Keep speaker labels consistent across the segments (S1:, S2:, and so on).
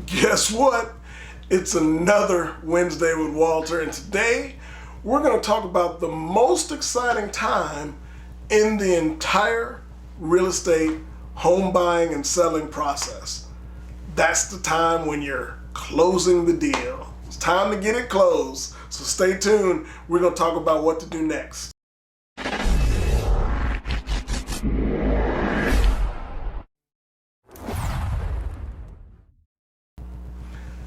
S1: Guess what? It's another Wednesday with Walter, and today we're going to talk about the most exciting time in the entire real estate home buying and selling process. That's the time when you're closing the deal. It's time to get it closed. So stay tuned. We're going to talk about what to do next.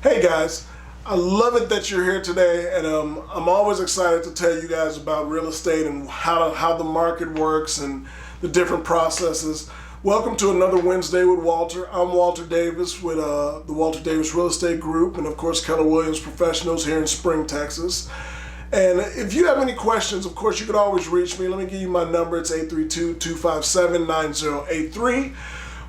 S1: Hey guys, I love it that you're here today, and I'm always excited to tell you guys about real estate and how the market works and the different processes. Welcome to another Wednesday with Walter. I'm Walter Davis with the Walter Davis Real Estate Group, and of course Keller Williams Professionals here in Spring, Texas. And if you have any questions, of course you can always reach me. Let me give you my number. It's 832-257-9083.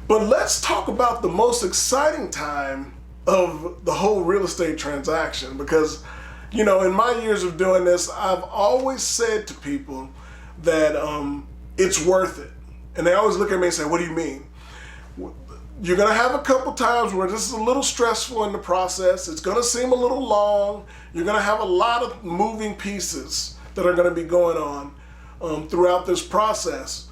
S1: But let's talk about the most exciting time of the whole real estate transaction, because in my years of doing this, I've always said to people that it's worth it, and they always look at me and say, what do you mean? You're gonna have a couple times where this is a little stressful in the process. It's gonna seem a little long. You're gonna have a lot of moving pieces that are gonna be going on throughout this process,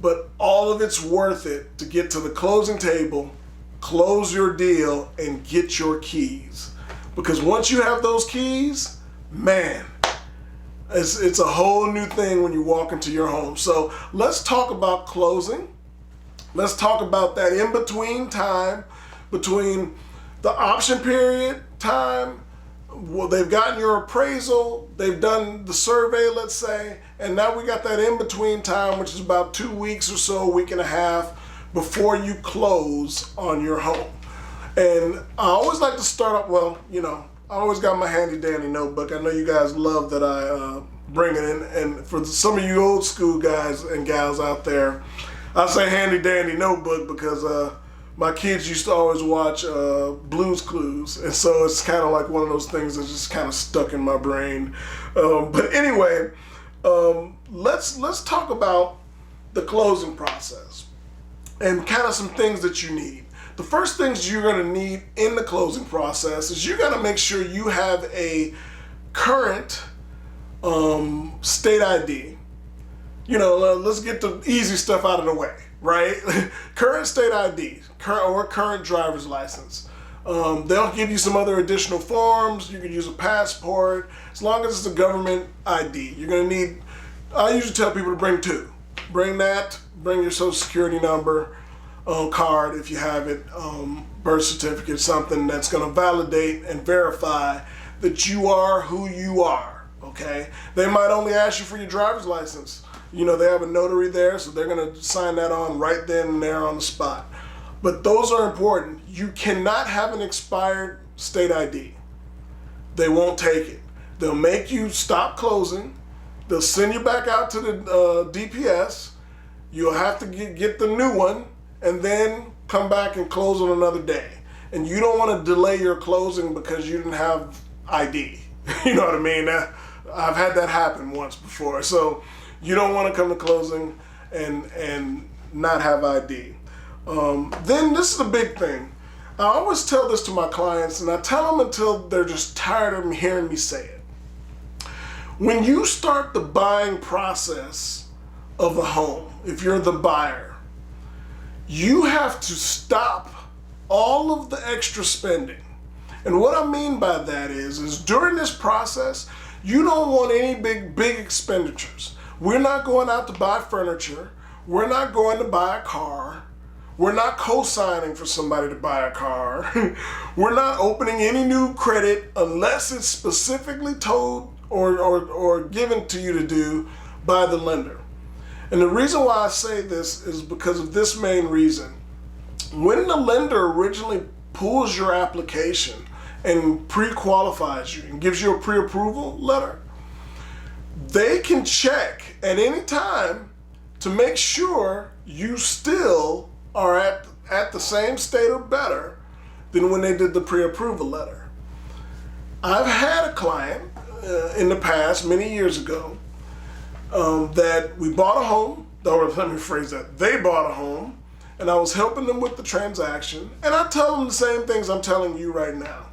S1: but all of it's worth it to get to the closing table, close your deal, and get your keys. Because once you have those keys, man, it's a whole new thing when you walk into your home. So let's talk about closing. Let's talk about that in-between time, between the option period time. Well, they've gotten your appraisal, they've done the survey, let's say, and now we got that in-between time, which is about 2 weeks or so, a week and a half, before you close on your home. And I always like to start up, I always got my handy dandy notebook. I know you guys love that I bring it in. And for some of you old school guys and gals out there, I say handy dandy notebook because my kids used to always watch Blue's Clues. And so it's kind of like one of those things that's just kind of stuck in my brain. But anyway, let's talk about the closing process and kind of some things that you need. The first things you're going to need in the closing process is you're going to make sure you have a current state ID. Let's get the easy stuff out of the way, right? Current state ID, current driver's license. They'll give you some other additional forms. You can use a passport, as long as it's a government ID. You're going to need, I usually tell people to bring two. Bring that, bring your social security number, card if you have it, birth certificate, something that's going to validate and verify that you are who you are, okay? They might only ask you for your driver's license. They have a notary there, so they're going to sign that on right then and there on the spot. But those are important. You cannot have an expired state ID. They won't take it. They'll make you stop closing. They'll send you back out to the DPS. You'll have to get the new one and then come back and close on another day. And you don't want to delay your closing because you didn't have ID. You know what I mean? I've had that happen once before. So you don't want to come to closing and not have ID. Then this is a big thing. I always tell this to my clients, and I tell them until they're just tired of hearing me say it. When you start the buying process of a home, if you're the buyer, you have to stop all of the extra spending. And what I mean by that is during this process, you don't want any big expenditures. We're not going out to buy furniture. We're not going to buy a car. We're not co-signing for somebody to buy a car. We're not opening any new credit unless it's specifically told or given to you to do by the lender. And the reason why I say this is because of this main reason. When the lender originally pulls your application and pre-qualifies you and gives you a pre-approval letter, they can check at any time to make sure you still are at the same state or better than when they did the pre-approval letter. I've had a client in the past, many years ago, that we bought a home, or let me phrase that, they bought a home, and I was helping them with the transaction, and I tell them the same things I'm telling you right now.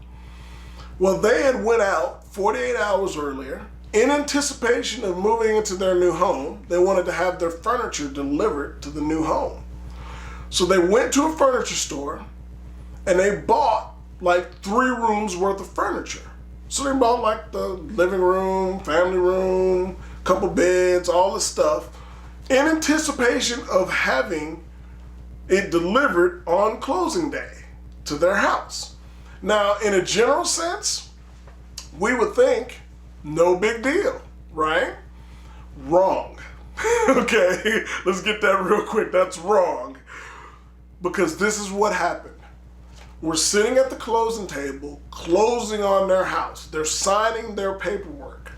S1: Well, they had went out 48 hours earlier in anticipation of moving into their new home. They wanted to have their furniture delivered to the new home. So they went to a furniture store and they bought like 3 rooms worth of furniture. So they bought like the living room, family room, couple beds, all this stuff in anticipation of having it delivered on closing day to their house. Now, in a general sense, we would think, no big deal, right? Wrong. Okay, let's get that real quick. That's wrong. Because this is what happened. We're sitting at the closing table, closing on their house. They're signing their paperwork.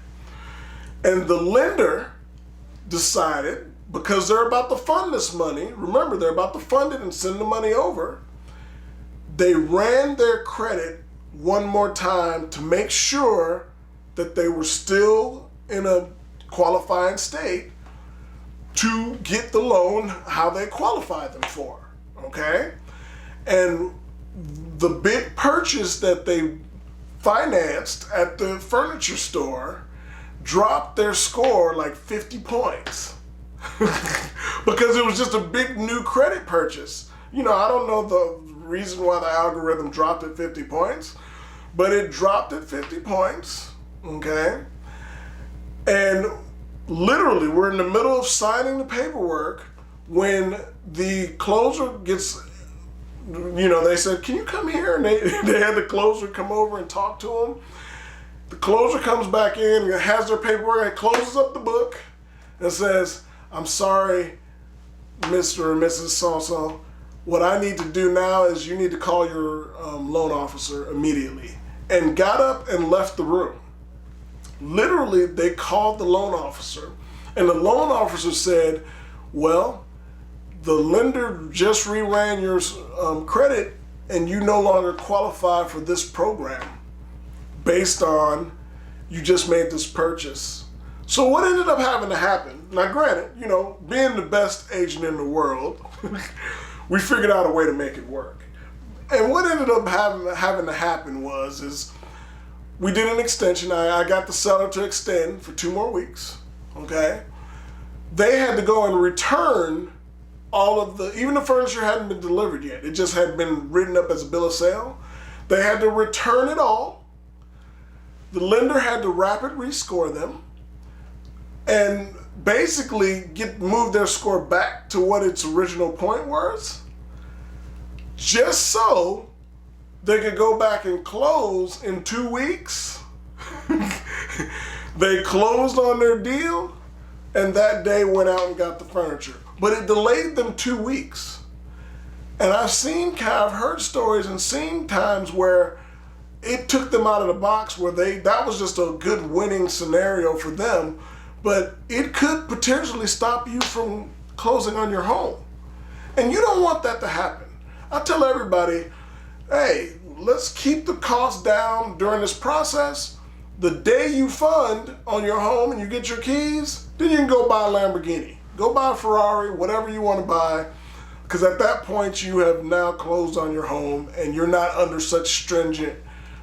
S1: And the lender decided, because they're about to fund this money, remember, they're about to fund it and send the money over, they ran their credit one more time to make sure that they were still in a qualifying state to get the loan how they qualified them for, okay? And the big purchase that they financed at the furniture store dropped their score like 50 points because it was just a big new credit purchase. You know, I don't know the reason why the algorithm dropped at 50 points, but it dropped at 50 points, okay? And literally, we're in the middle of signing the paperwork when the closer gets, you know, they said, can you come here? And they had the closer come over and talk to them. The closer comes back in and has their paperwork and closes up the book and says, I'm sorry, Mr. or Mrs. So-so. What I need to do now is you need to call your loan officer immediately. And got up and left the room. Literally, they called the loan officer. And the loan officer said, well, the lender just reran your credit and you no longer qualify for this program based on you just made this purchase. So what ended up having to happen, now granted, you know, being the best agent in the world, we figured out a way to make it work. And what ended up having to happen is we did an extension. I got the seller to extend for 2 more weeks, okay? They had to go and return all of even the furniture hadn't been delivered yet. It just had been written up as a bill of sale. They had to return it all. The lender had to rapid rescore them and basically move their score back to what its original point was, just so they could go back and close in 2 weeks. They closed on their deal, and that day went out and got the furniture. But it delayed them 2 weeks. And I've heard stories and seen times where it took them out of the box where that was just a good winning scenario for them, but it could potentially stop you from closing on your home. And you don't want that to happen. I tell everybody, hey, let's keep the costs down during this process. The day you fund on your home and you get your keys, then you can go buy a Lamborghini. Go buy a Ferrari, whatever you want to buy, because at that point you have now closed on your home and you're not under such stringent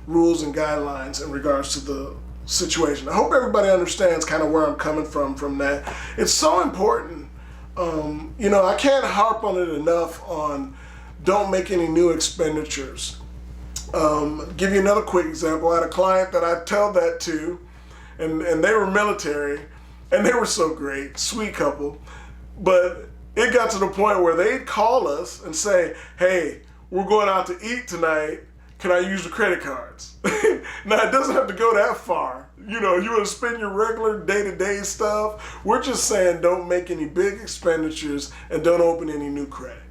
S1: rules and guidelines in regards to the situation. I hope everybody understands kind of where I'm coming from that. It's so important. You know, I can't harp on it enough on don't make any new expenditures. Give you another quick example. I had a client that I tell that to, and they were military, and they were so great, sweet couple, but it got to the point where they'd call us and say, hey, we're going out to eat tonight. Can I use the credit cards? Now, it doesn't have to go that far. You know, you want to spend your regular day-to-day stuff. We're just saying don't make any big expenditures and don't open any new credit.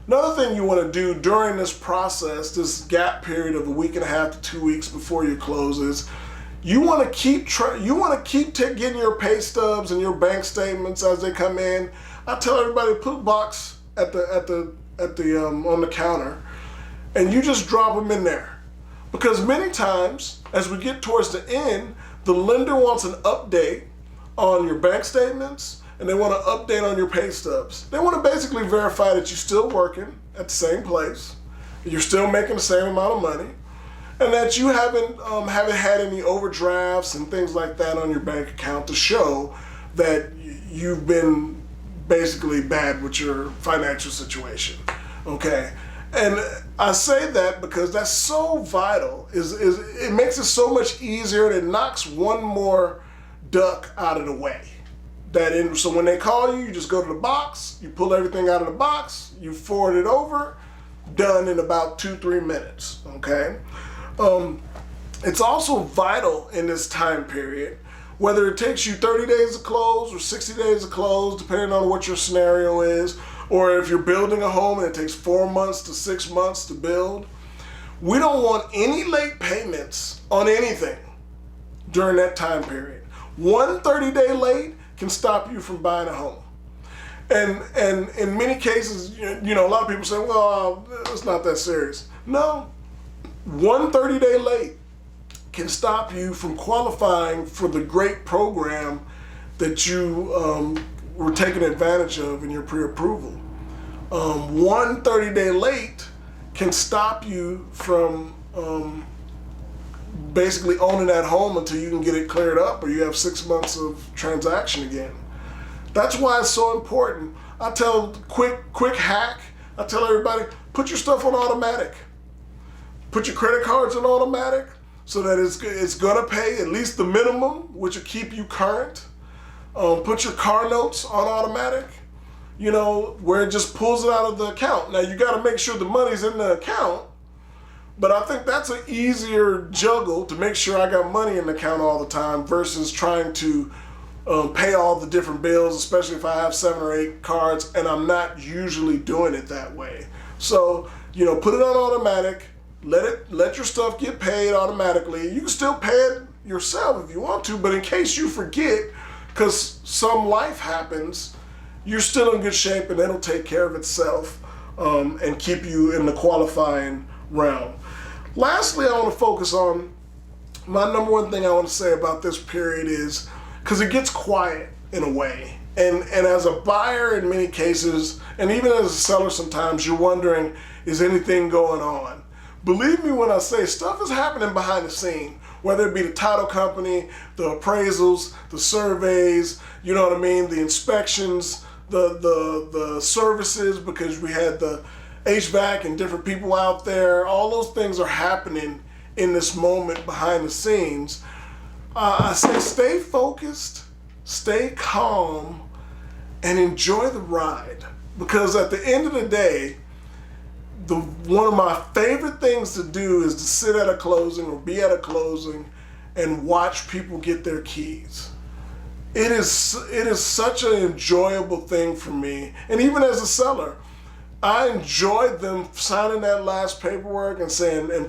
S1: Another thing you want to do during this process, this gap period of a week and a half to 2 weeks before you close, is you want to keep getting your pay stubs and your bank statements as they come in. I tell everybody put a box on the counter, and you just drop them in there. Because many times, as we get towards the end, the lender wants an update on your bank statements, and they want to update on your pay stubs. They want to basically verify that you're still working at the same place, you're still making the same amount of money, and that you haven't had any overdrafts and things like that on your bank account to show that you've been basically bad with your financial situation. Okay, and I say that because that's so vital. It makes it so much easier, and it knocks one more duck out of the way. So when they call you, you just go to the box, you pull everything out of the box, you forward it over, done in about 2-3 minutes. Okay, it's also vital in this time period, whether it takes you 30 days to close or 60 days to close, depending on what your scenario is, or if you're building a home and it takes 4 months to 6 months to build. We don't want any late payments on anything during that time period. One 30-day late can stop you from buying a home. And in many cases, you know, a lot of people say, well, it's not that serious. No, one 30-day late can stop you from qualifying for the great program that you were taking advantage of in your pre-approval. One 30-day late can stop you from basically owning that home until you can get it cleared up or you have 6 months of transaction again. That's why it's so important. I tell quick hack. I tell everybody, put your stuff on automatic. Put your credit cards on automatic so that it's gonna pay at least the minimum, which will keep you current. Put your car notes on automatic, you know, where it just pulls it out of the account. Now you gotta make sure the money's in the account, but I think that's an easier juggle to make sure I got money in the account all the time versus trying to pay all the different bills, especially if I have 7 or 8 cards and I'm not usually doing it that way. So, you know, put it on automatic, let your stuff get paid automatically. You can still pay it yourself if you want to, but in case you forget, because some life happens, you're still in good shape and it'll take care of itself and keep you in the qualifying realm. Lastly, I want to focus on my number one thing I want to say about this period is because it gets quiet in a way. And as a buyer in many cases, and even as a seller sometimes, you're wondering, is anything going on? Believe me when I say stuff is happening behind the scene, whether it be the title company, the appraisals, the surveys, you know what I mean, the inspections, the services, because we had the HVAC and different people out there. All those things are happening in this moment behind the scenes. I say stay focused, stay calm, and enjoy the ride. Because at the end of the day, one of my favorite things to do is to sit at a closing or be at a closing and watch people get their keys. It is such an enjoyable thing for me. And even as a seller, I enjoyed them signing that last paperwork and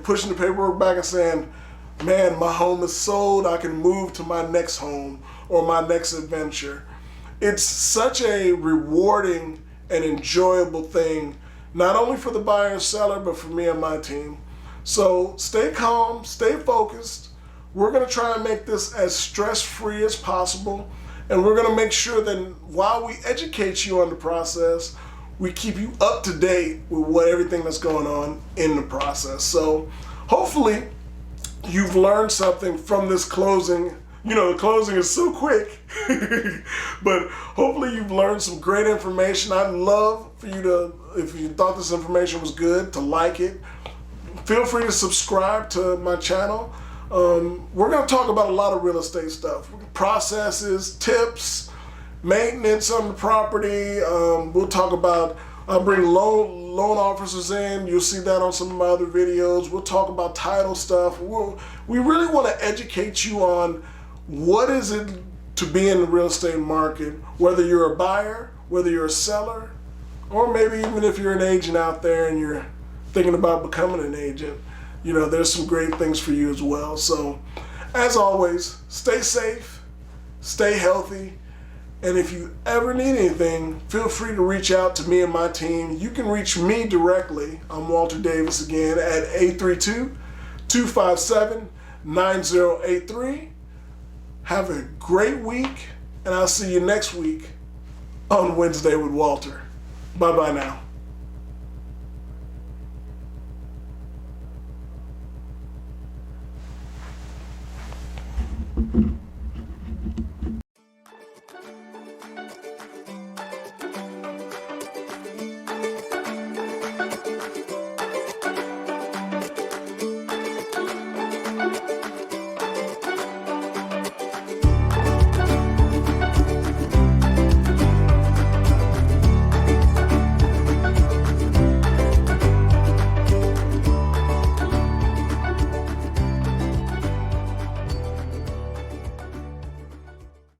S1: pushing the paperwork back and saying, man, my home is sold, I can move to my next home or my next adventure. It's such a rewarding and enjoyable thing, not only for the buyer and seller, but for me and my team. So stay calm, stay focused. We're gonna try and make this as stress-free as possible, and we're gonna make sure that while we educate you on the process, we keep you up to date with everything that's going on in the process. So hopefully you've learned something from this closing. You know, the closing is so quick, but hopefully you've learned some great information. I'd love for you to, if you thought this information was good, to like it. Feel free to subscribe to my channel. We're going to talk about a lot of real estate stuff, processes, tips, maintenance on the property. We'll talk about, I'll bring loan officers in. You'll see that on some of my other videos. We'll talk about title stuff. We really want to educate you on what is it to be in the real estate market, whether you're a buyer, whether you're a seller, or maybe even if you're an agent out there and you're thinking about becoming an agent. You know, there's some great things for you as well. So, as always, stay safe, stay healthy, and if you ever need anything, feel free to reach out to me and my team. You can reach me directly. I'm Walter Davis again at 832-257-9083. Have a great week, and I'll see you next week on Wednesday with Walter. Bye-bye now.